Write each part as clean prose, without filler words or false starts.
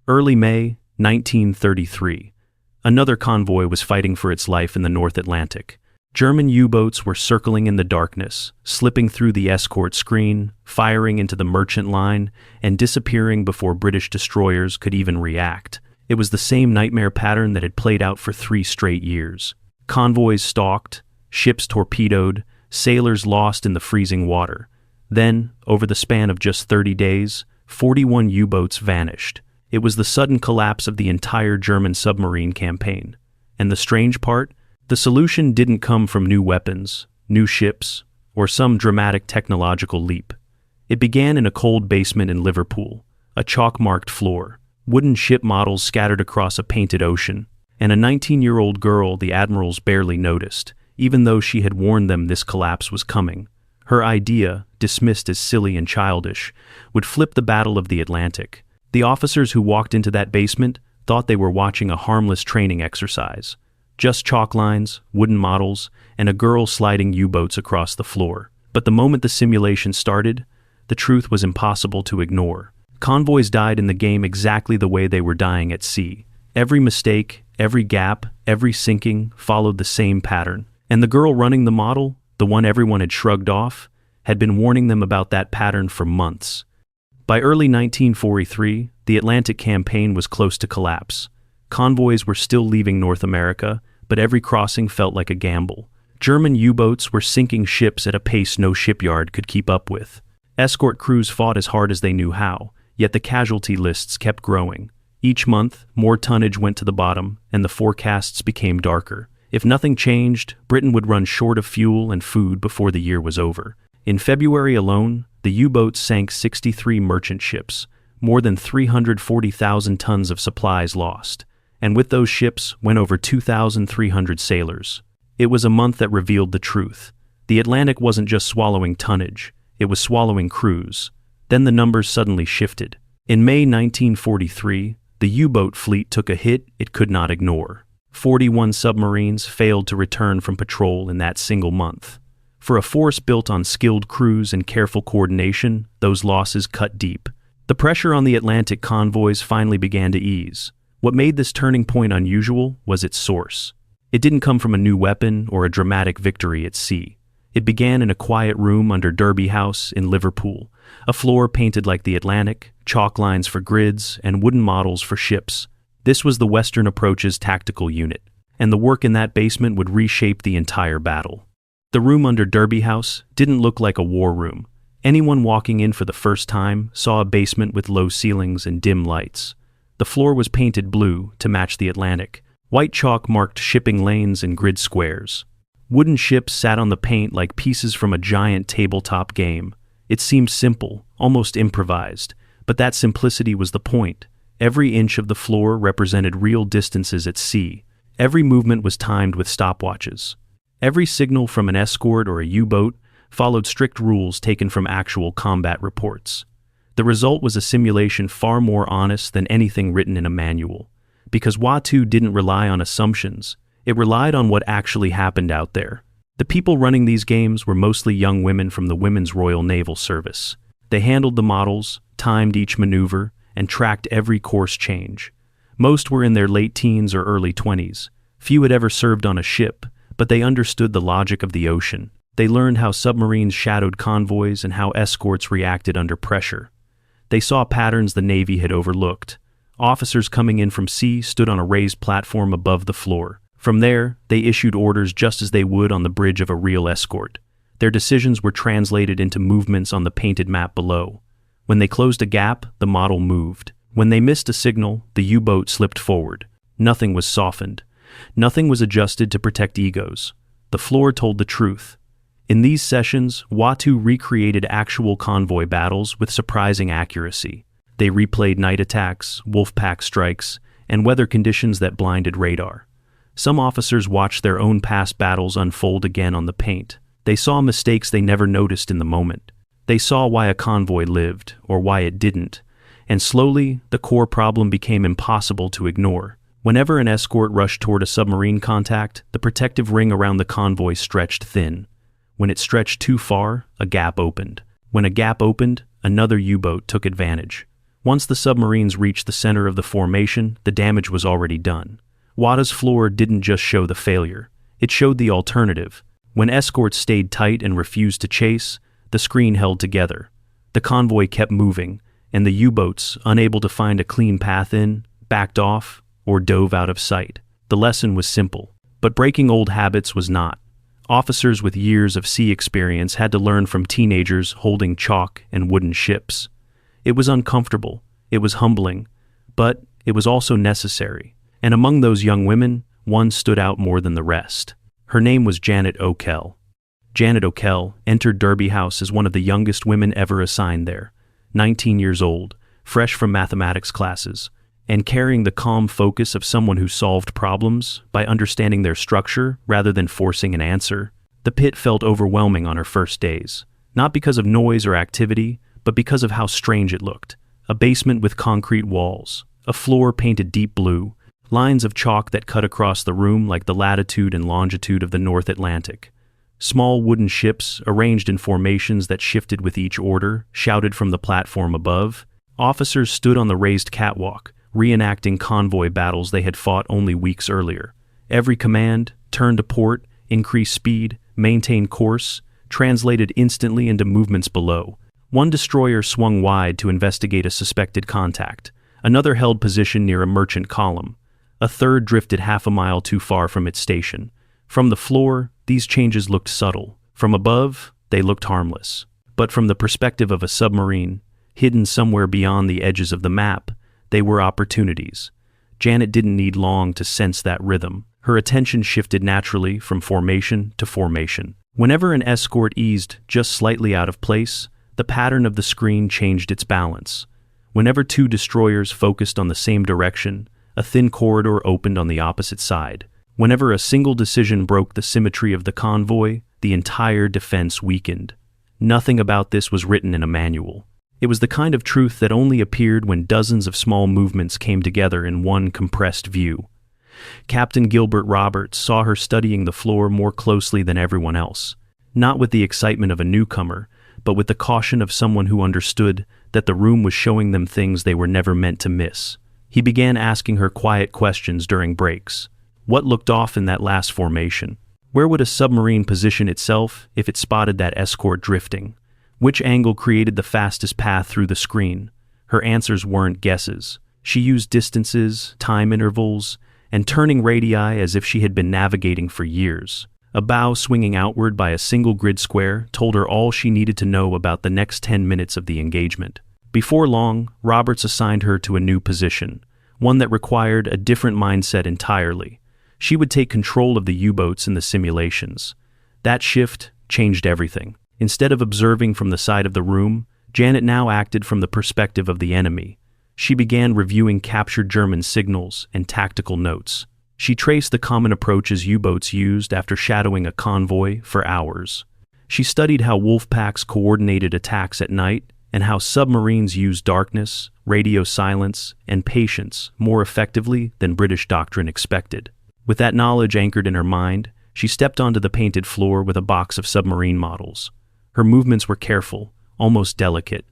Early May 1933. Another convoy was fighting for its life in the North Atlantic. German U-boats were circling in the darkness, slipping through the escort screen, firing into the merchant line, and disappearing before British destroyers could even react. It was the same nightmare pattern that had played out for 3 straight years. Convoys stalked, ships torpedoed, sailors lost in the freezing water. Then, over the span of just 30 days, 41 U-boats vanished. It was the sudden collapse of the entire German submarine campaign. And the strange part? The solution didn't come from new weapons, new ships, or some dramatic technological leap. It began in a cold basement in Liverpool, a chalk-marked floor, wooden ship models scattered across a painted ocean, and a 19-year-old girl the admirals barely noticed, even though she had warned them this collapse was coming. Her idea, dismissed as silly and childish, would flip the Battle of the Atlantic. The officers who walked into that basement thought they were watching a harmless training exercise. Just chalk lines, wooden models, and a girl sliding U-boats across the floor. But the moment the simulation started, the truth was impossible to ignore. Convoys died in the game exactly the way they were dying at sea. Every mistake, every gap, every sinking followed the same pattern. And the girl running the model, the one everyone had shrugged off, had been warning them about that pattern for months. By early 1943, the Atlantic campaign was close to collapse. Convoys were still leaving North America, but every crossing felt like a gamble. German U-boats were sinking ships at a pace no shipyard could keep up with. Escort crews fought as hard as they knew how, yet the casualty lists kept growing. Each month, more tonnage went to the bottom, and the forecasts became darker. If nothing changed, Britain would run short of fuel and food before the year was over. In February alone, the U-boats sank 63 merchant ships, more than 340,000 tons of supplies lost. And with those ships went over 2,300 sailors. It was a month that revealed the truth. The Atlantic wasn't just swallowing tonnage, it was swallowing crews. Then the numbers suddenly shifted. In May 1943, the U-boat fleet took a hit it could not ignore. 41 submarines failed to return from patrol in that single month. For a force built on skilled crews and careful coordination, those losses cut deep. The pressure on the Atlantic convoys finally began to ease. What made this turning point unusual was its source. It didn't come from a new weapon or a dramatic victory at sea. It began in a quiet room under Derby House in Liverpool, a floor painted like the Atlantic, chalk lines for grids, and wooden models for ships. This was the Western Approach's tactical unit, and the work in that basement would reshape the entire battle. The room under Derby House didn't look like a war room. Anyone walking in for the first time saw a basement with low ceilings and dim lights. The floor was painted blue to match the Atlantic. White chalk marked shipping lanes and grid squares. Wooden ships sat on the paint like pieces from a giant tabletop game. It seemed simple, almost improvised, but that simplicity was the point. Every inch of the floor represented real distances at sea. Every movement was timed with stopwatches. Every signal from an escort or a U-boat followed strict rules taken from actual combat reports. The result was a simulation far more honest than anything written in a manual. Because WA2 didn't rely on assumptions, it relied on what actually happened out there. The people running these games were mostly young women from the Women's Royal Naval Service. They handled the models, timed each maneuver, and tracked every course change. Most were in their late teens or early 20s. Few had ever served on a ship, but they understood the logic of the ocean. They learned how submarines shadowed convoys and how escorts reacted under pressure. They saw patterns the Navy had overlooked. Officers coming in from sea stood on a raised platform above the floor. From there, they issued orders just as they would on the bridge of a real escort. Their decisions were translated into movements on the painted map below. When they closed a gap, the model moved. When they missed a signal, the U-boat slipped forward. Nothing was softened. Nothing was adjusted to protect egos. The floor told the truth. In these sessions, WA2 recreated actual convoy battles with surprising accuracy. They replayed night attacks, wolf-pack strikes, and weather conditions that blinded radar. Some officers watched their own past battles unfold again on the paint. They saw mistakes they never noticed in the moment. They saw why a convoy lived, or why it didn't, and slowly, the core problem became impossible to ignore. Whenever an escort rushed toward a submarine contact, the protective ring around the convoy stretched thin. When it stretched too far, a gap opened. When a gap opened, another U-boat took advantage. Once the submarines reached the center of the formation, the damage was already done. WADA's floor didn't just show the failure, it showed the alternative. When escorts stayed tight and refused to chase, the screen held together. The convoy kept moving, and the U-boats, unable to find a clean path in, backed off or dove out of sight. The lesson was simple, but breaking old habits was not. Officers with years of sea experience had to learn from teenagers holding chalk and wooden ships. It was uncomfortable, it was humbling, but it was also necessary. And among those young women, one stood out more than the rest. Her name was Janet Okell. Janet Okell entered Derby House as one of the youngest women ever assigned there, 19 years old, fresh from mathematics classes, and carrying the calm focus of someone who solved problems by understanding their structure rather than forcing an answer. The pit felt overwhelming on her first days, not because of noise or activity, but because of how strange it looked. A basement with concrete walls, a floor painted deep blue, lines of chalk that cut across the room like the latitude and longitude of the North Atlantic. Small wooden ships, arranged in formations that shifted with each order, shouted from the platform above. Officers stood on the raised catwalk, reenacting convoy battles they had fought only weeks earlier. Every command, turn to port, increase speed, maintain course, translated instantly into movements below. One destroyer swung wide to investigate a suspected contact. Another held position near a merchant column. A third drifted half a mile too far from its station. From the floor, these changes looked subtle. From above, they looked harmless. But from the perspective of a submarine, hidden somewhere beyond the edges of the map, they were opportunities. Janet didn't need long to sense that rhythm. Her attention shifted naturally from formation to formation. Whenever an escort eased just slightly out of place, the pattern of the screen changed its balance. Whenever two destroyers focused on the same direction, a thin corridor opened on the opposite side. Whenever a single decision broke the symmetry of the convoy, the entire defense weakened. Nothing about this was written in a manual. It was the kind of truth that only appeared when dozens of small movements came together in one compressed view. Captain Gilbert Roberts saw her studying the floor more closely than everyone else, not with the excitement of a newcomer, but with the caution of someone who understood that the room was showing them things they were never meant to miss. He began asking her quiet questions during breaks. What looked off in that last formation? Where would a submarine position itself if it spotted that escort drifting? Which angle created the fastest path through the screen? Her answers weren't guesses. She used distances, time intervals, and turning radii as if she had been navigating for years. A bow swinging outward by a single grid square told her all she needed to know about the next 10 minutes of the engagement. Before long, Roberts assigned her to a new position, one that required a different mindset entirely. She would take control of the U-boats in the simulations. That shift changed everything. Instead of observing from the side of the room, Janet now acted from the perspective of the enemy. She began reviewing captured German signals and tactical notes. She traced the common approaches U-boats used after shadowing a convoy for hours. She studied how wolf packs coordinated attacks at night and how submarines used darkness, radio silence, and patience more effectively than British doctrine expected. With that knowledge anchored in her mind, she stepped onto the painted floor with a box of submarine models. Her movements were careful, almost delicate.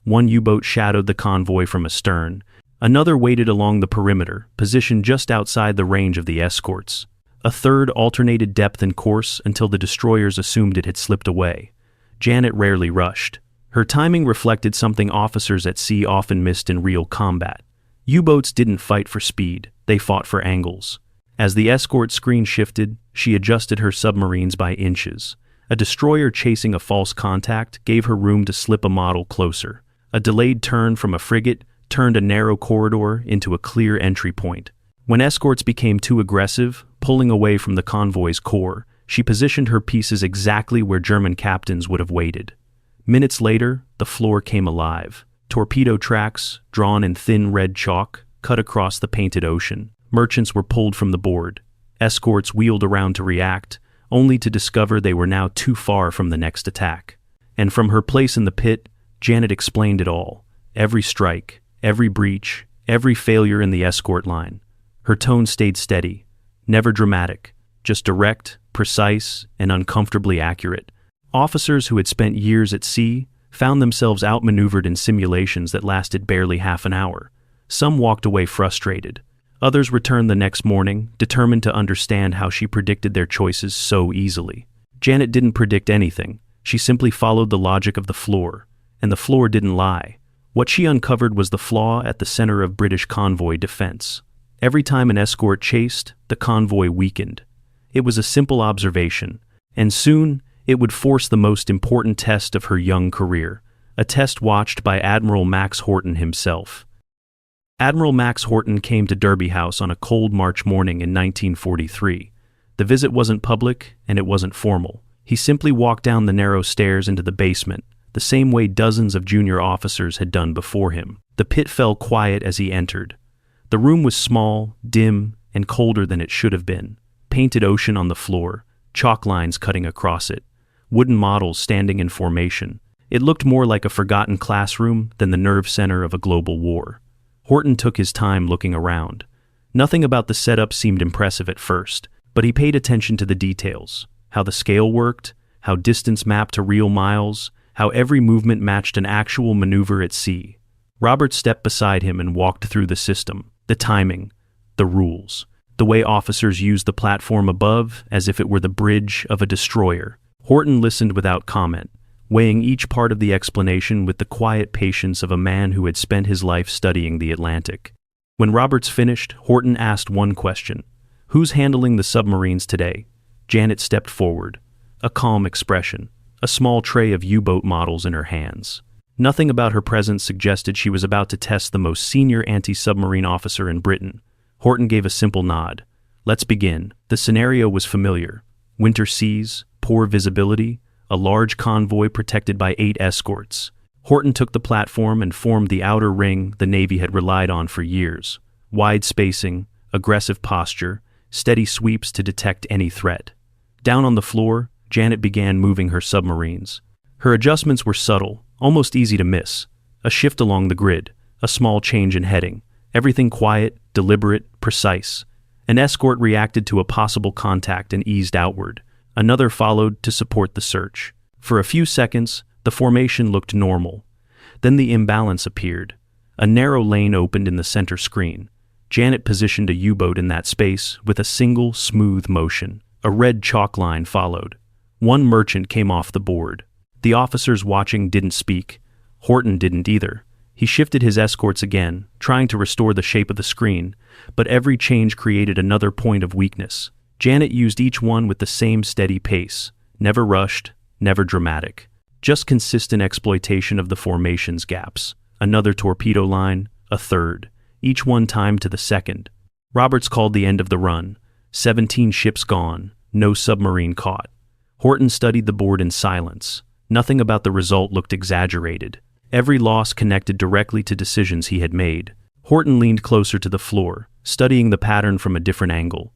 One U-boat shadowed the convoy from astern. Another waited along the perimeter, positioned just outside the range of the escorts. A third alternated depth and course until the destroyers assumed it had slipped away. Janet rarely rushed. Her timing reflected something officers at sea often missed in real combat. U-boats didn't fight for speed, they fought for angles. As the escort screen shifted, she adjusted her submarines by inches. A destroyer chasing a false contact gave her room to slip a model closer. A delayed turn from a frigate turned a narrow corridor into a clear entry point. When escorts became too aggressive, pulling away from the convoy's core, she positioned her pieces exactly where German captains would have waited. Minutes later, the floor came alive. Torpedo tracks, drawn in thin red chalk, cut across the painted ocean. Merchants were pulled from the board. Escorts wheeled around to react, only to discover they were now too far from the next attack. And from her place in the pit, Janet explained it all. Every strike, every breach, every failure in the escort line. Her tone stayed steady, never dramatic, just direct, precise, and uncomfortably accurate. Officers who had spent years at sea found themselves outmaneuvered in simulations that lasted barely half an hour. Some walked away frustrated. Others returned the next morning, determined to understand how she predicted their choices so easily. Janet didn't predict anything. She simply followed the logic of the floor, and the floor didn't lie. What she uncovered was the flaw at the center of British convoy defense. Every time an escort chased, the convoy weakened. It was a simple observation, and soon it would force the most important test of her young career, a test watched by Admiral Max Horton himself. Admiral Max Horton came to Derby House on a cold March morning in 1943. The visit wasn't public, and it wasn't formal. He simply walked down the narrow stairs into the basement, the same way dozens of junior officers had done before him. The pit fell quiet as he entered. The room was small, dim, and colder than it should have been. Painted ocean on the floor, chalk lines cutting across it, wooden models standing in formation. It looked more like a forgotten classroom than the nerve center of a global war. Horton took his time looking around. Nothing about the setup seemed impressive at first, but he paid attention to the details, how the scale worked, how distance mapped to real miles, how every movement matched an actual maneuver at sea. Robert stepped beside him and walked through the system, the timing, the rules, the way officers used the platform above as if it were the bridge of a destroyer. Horton listened without comment, weighing each part of the explanation with the quiet patience of a man who had spent his life studying the Atlantic. When Roberts finished, Horton asked one question: "Who's handling the submarines today?" Janet stepped forward, a calm expression, a small tray of U-boat models in her hands. Nothing about her presence suggested she was about to test the most senior anti-submarine officer in Britain. Horton gave a simple nod. "Let's begin." The scenario was familiar. Winter seas, poor visibility, a large convoy protected by 8 escorts. Horton took the platform and formed the outer ring the Navy had relied on for years. Wide spacing, aggressive posture, steady sweeps to detect any threat. Down on the floor, Janet began moving her submarines. Her adjustments were subtle, almost easy to miss. A shift along the grid, a small change in heading. Everything quiet, deliberate, precise. An escort reacted to a possible contact and eased outward. Another followed to support the search. For a few seconds, the formation looked normal. Then the imbalance appeared. A narrow lane opened in the center screen. Janet positioned a U-boat in that space with a single, smooth motion. A red chalk line followed. One merchant came off the board. The officers watching didn't speak. Horton didn't either. He shifted his escorts again, trying to restore the shape of the screen, but every change created another point of weakness. Janet used each one with the same steady pace, never rushed, never dramatic. Just consistent exploitation of the formation's gaps. Another torpedo line, a third, each one timed to the second. Roberts called the end of the run. 17 ships gone, no submarine caught. Horton studied the board in silence. Nothing about the result looked exaggerated. Every loss connected directly to decisions he had made. Horton leaned closer to the floor, studying the pattern from a different angle.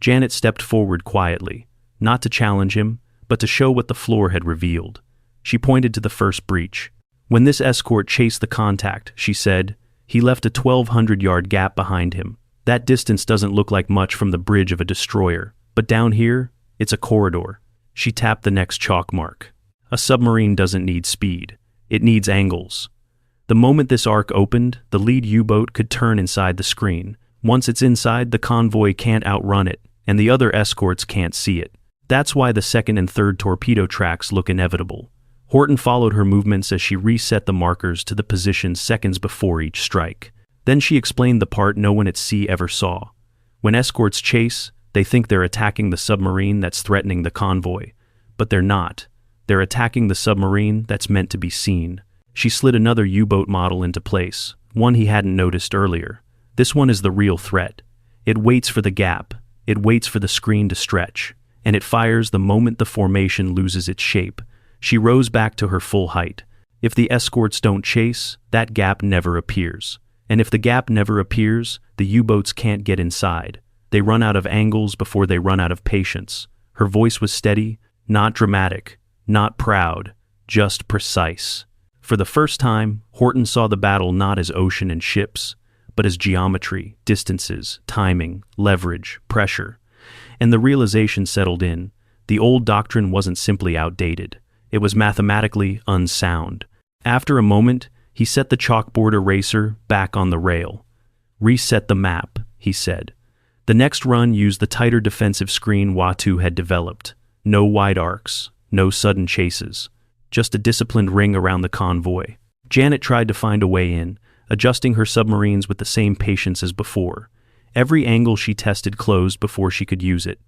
Janet stepped forward quietly, not to challenge him, but to show what the floor had revealed. She pointed to the first breach. When this escort chased the contact, she said, he left a 1,200-yard gap behind him. That distance doesn't look like much from the bridge of a destroyer, but down here, it's a corridor. She tapped the next chalk mark. A submarine doesn't need speed. It needs angles. The moment this arc opened, the lead U-boat could turn inside the screen. Once it's inside, the convoy can't outrun it, and the other escorts can't see it. That's why the second and third torpedo tracks look inevitable. Horton followed her movements as she reset the markers to the positions seconds before each strike. Then she explained the part no one at sea ever saw. When escorts chase, they think they're attacking the submarine that's threatening the convoy. But they're not. They're attacking the submarine that's meant to be seen. She slid another U-boat model into place, one he hadn't noticed earlier. This one is the real threat. It waits for the gap. It waits for the screen to stretch. And it fires the moment the formation loses its shape. She rose back to her full height. If the escorts don't chase, that gap never appears. And if the gap never appears, the U-boats can't get inside. They run out of angles before they run out of patience. Her voice was steady, not dramatic, not proud, just precise. For the first time, Horton saw the battle not as ocean and ships, but as geometry, distances, timing, leverage, pressure. And the realization settled in. The old doctrine wasn't simply outdated. It was mathematically unsound. After a moment, he set the chalkboard eraser back on the rail. "Reset the map," he said. The next run used the tighter defensive screen Watu had developed. No wide arcs, no sudden chases, just a disciplined ring around the convoy. Janet tried to find a way in, adjusting her submarines with the same patience as before. Every angle she tested closed before she could use it.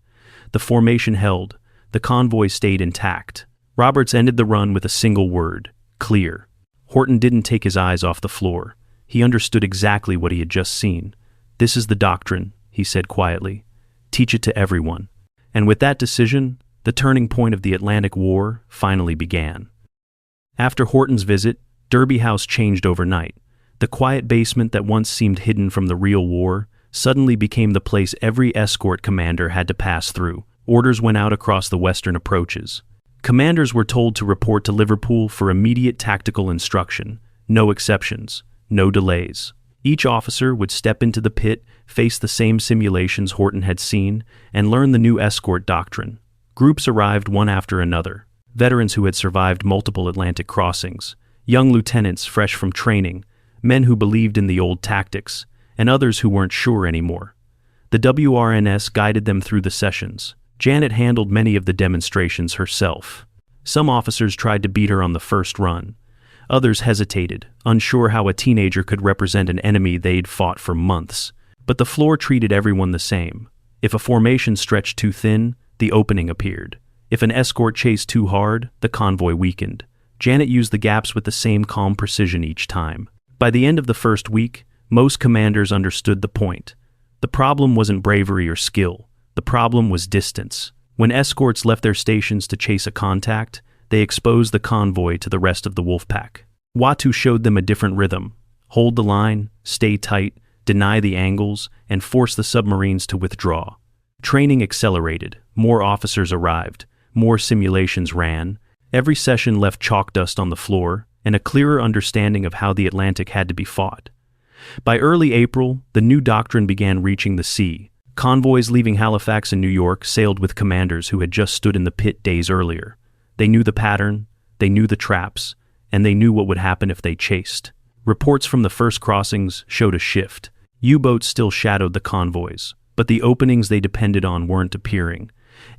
The formation held. The convoy stayed intact. Roberts ended the run with a single word: clear. Horton didn't take his eyes off the floor. He understood exactly what he had just seen. "This is the doctrine," he said quietly. "Teach it to everyone." And with that decision, the turning point of the Atlantic War finally began. After Horton's visit, Derby House changed overnight. The quiet basement that once seemed hidden from the real war suddenly became the place every escort commander had to pass through. Orders went out across the western approaches. Commanders were told to report to Liverpool for immediate tactical instruction. No exceptions, no delays. Each officer would step into the pit, face the same simulations Horton had seen, and learn the new escort doctrine. Groups arrived one after another. Veterans who had survived multiple Atlantic crossings, young lieutenants fresh from training, men who believed in the old tactics, and others who weren't sure anymore. The WRNS guided them through the sessions. Janet handled many of the demonstrations herself. Some officers tried to beat her on the first run. Others hesitated, unsure how a teenager could represent an enemy they'd fought for months. But the floor treated everyone the same. If a formation stretched too thin, the opening appeared. If an escort chased too hard, the convoy weakened. Janet used the gaps with the same calm precision each time. By the end of the first week, most commanders understood the point. The problem wasn't bravery or skill. The problem was distance. When escorts left their stations to chase a contact, they exposed the convoy to the rest of the wolf pack. Watu showed them a different rhythm. Hold the line, stay tight, deny the angles, and force the submarines to withdraw. Training accelerated. More officers arrived. More simulations ran. Every session left chalk dust on the floor and a clearer understanding of how the Atlantic had to be fought. By early April, the new doctrine began reaching the sea. Convoys leaving Halifax and New York sailed with commanders who had just stood in the pit days earlier. They knew the pattern, they knew the traps, and they knew what would happen if they chased. Reports from the first crossings showed a shift. U-boats still shadowed the convoys, but the openings they depended on weren't appearing.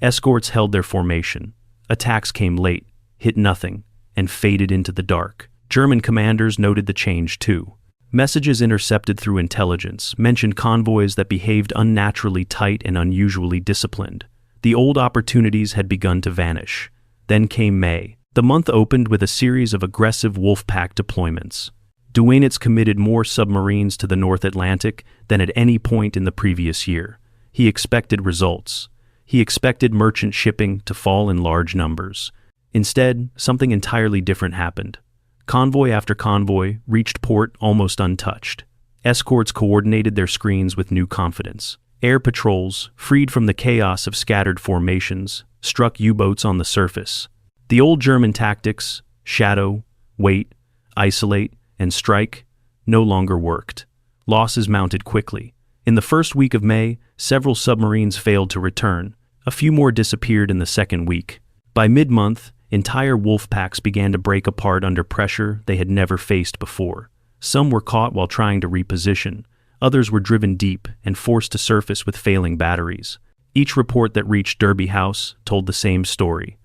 Escorts held their formation. Attacks came late, hit nothing, and faded into the dark. German commanders noted the change too. Messages intercepted through intelligence mentioned convoys that behaved unnaturally tight and unusually disciplined. The old opportunities had begun to vanish. Then came May. The month opened with a series of aggressive Wolfpack deployments. Duanitz committed more submarines to the North Atlantic than at any point in the previous year. He expected results. He expected merchant shipping to fall in large numbers. Instead, something entirely different happened. Convoy after convoy reached port almost untouched. Escorts coordinated their screens with new confidence. Air patrols, freed from the chaos of scattered formations, struck U-boats on the surface. The old German tactics, shadow, wait, isolate, and strike, no longer worked. Losses mounted quickly. In the first week of May, several submarines failed to return. A few more disappeared in the second week. By mid-month, entire wolf packs began to break apart under pressure they had never faced before. Some were caught while trying to reposition. Others were driven deep and forced to surface with failing batteries. Each report that reached Derby House told the same story.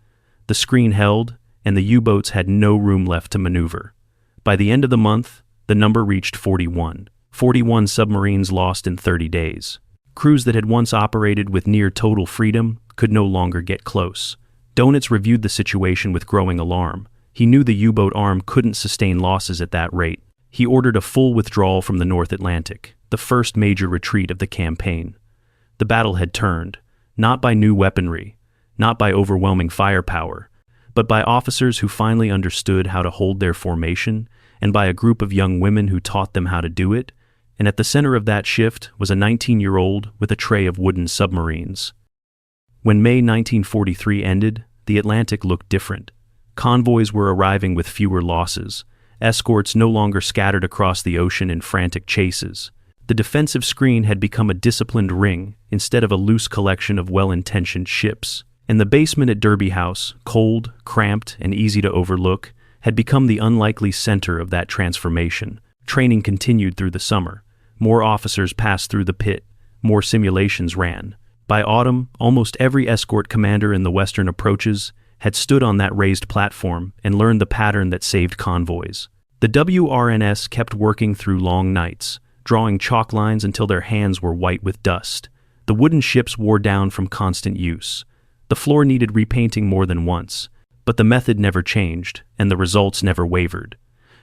The screen held, and the U-boats had no room left to maneuver. By the end of the month, the number reached 41. 41 submarines lost in 30 days. Crews that had once operated with near total freedom could no longer get close. Donitz reviewed the situation with growing alarm. He knew the U-boat arm couldn't sustain losses at that rate. He ordered a full withdrawal from the North Atlantic, the first major retreat of the campaign. The battle had turned, not by new weaponry, not by overwhelming firepower, but by officers who finally understood how to hold their formation, and by a group of young women who taught them how to do it. And at the center of that shift was a 19-year-old with a tray of wooden submarines. When May 1943 ended, the Atlantic looked different. Convoys were arriving with fewer losses. Escorts no longer scattered across the ocean in frantic chases. The defensive screen had become a disciplined ring instead of a loose collection of well-intentioned ships. And the basement at Derby House, cold, cramped, and easy to overlook, had become the unlikely center of that transformation. Training continued through the summer. More officers passed through the pit. More simulations ran. By autumn, almost every escort commander in the western approaches had stood on that raised platform and learned the pattern that saved convoys. The WRNS kept working through long nights, drawing chalk lines until their hands were white with dust. The wooden ships wore down from constant use. The floor needed repainting more than once, but the method never changed, and the results never wavered.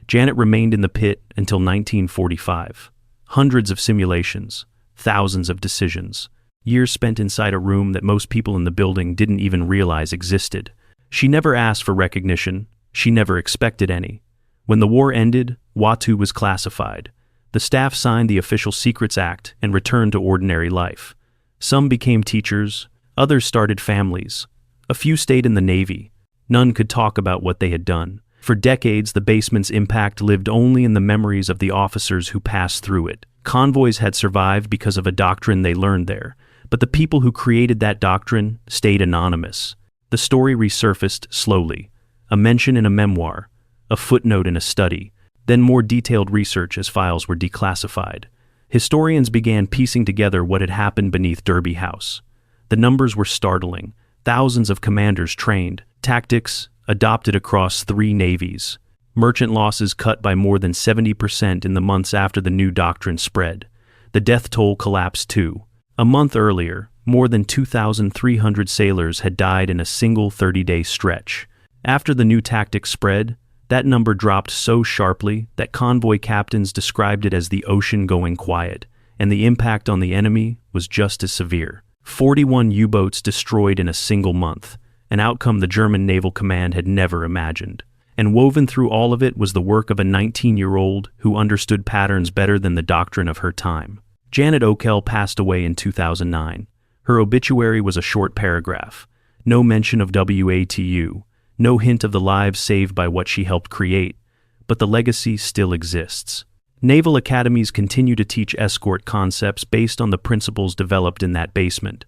Janet remained in the pit until 1945. Hundreds of simulations, thousands of decisions, years spent inside a room that most people in the building didn't even realize existed. She never asked for recognition. She never expected any. When the war ended, Watu was classified. The staff signed the Official Secrets Act and returned to ordinary life. Some became teachers, others started families. A few stayed in the Navy. None could talk about what they had done. For decades, the basement's impact lived only in the memories of the officers who passed through it. Convoys had survived because of a doctrine they learned there, but the people who created that doctrine stayed anonymous. The story resurfaced slowly, a mention in a memoir, a footnote in a study, then more detailed research as files were declassified. Historians began piecing together what had happened beneath Derby House. The numbers were startling. Thousands of commanders trained, tactics adopted across 3 navies, merchant losses cut by more than 70% in the months after the new doctrine spread. The death toll collapsed too. A month earlier, more than 2,300 sailors had died in a single 30-day stretch. After the new tactics spread, that number dropped so sharply that convoy captains described it as the ocean going quiet, and the impact on the enemy was just as severe. 41 U-boats destroyed in a single month, an outcome the German Naval Command had never imagined. And woven through all of it was the work of a 19-year-old who understood patterns better than the doctrine of her time. Janet Okell passed away in 2009. Her obituary was a short paragraph. No mention of WATU, no hint of the lives saved by what she helped create, but the legacy still exists. Naval academies continue to teach escort concepts based on the principles developed in that basement.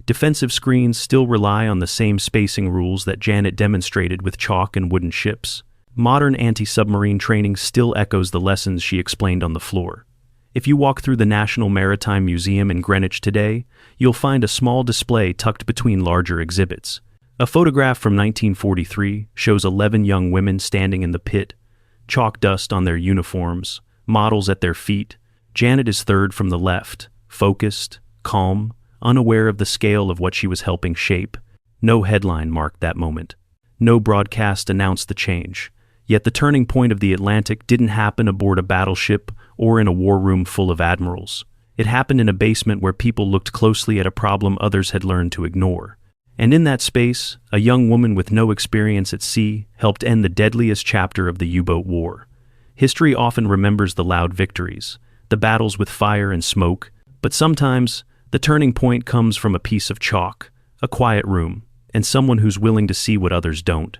Defensive screens still rely on the same spacing rules that Janet demonstrated with chalk and wooden ships. Modern anti-submarine training still echoes the lessons she explained on the floor. If you walk through the National Maritime Museum in Greenwich today, you'll find a small display tucked between larger exhibits. A photograph from 1943 shows 11 young women standing in the pit, chalk dust on their uniforms, models at their feet. Janet is third from the left, focused, calm, unaware of the scale of what she was helping shape. No headline marked that moment. No broadcast announced the change. Yet the turning point of the Atlantic didn't happen aboard a battleship or in a war room full of admirals. It happened in a basement where people looked closely at a problem others had learned to ignore. And in that space, a young woman with no experience at sea helped end the deadliest chapter of the U-boat war. History often remembers the loud victories, the battles with fire and smoke, but sometimes the turning point comes from a piece of chalk, a quiet room, and someone who's willing to see what others don't.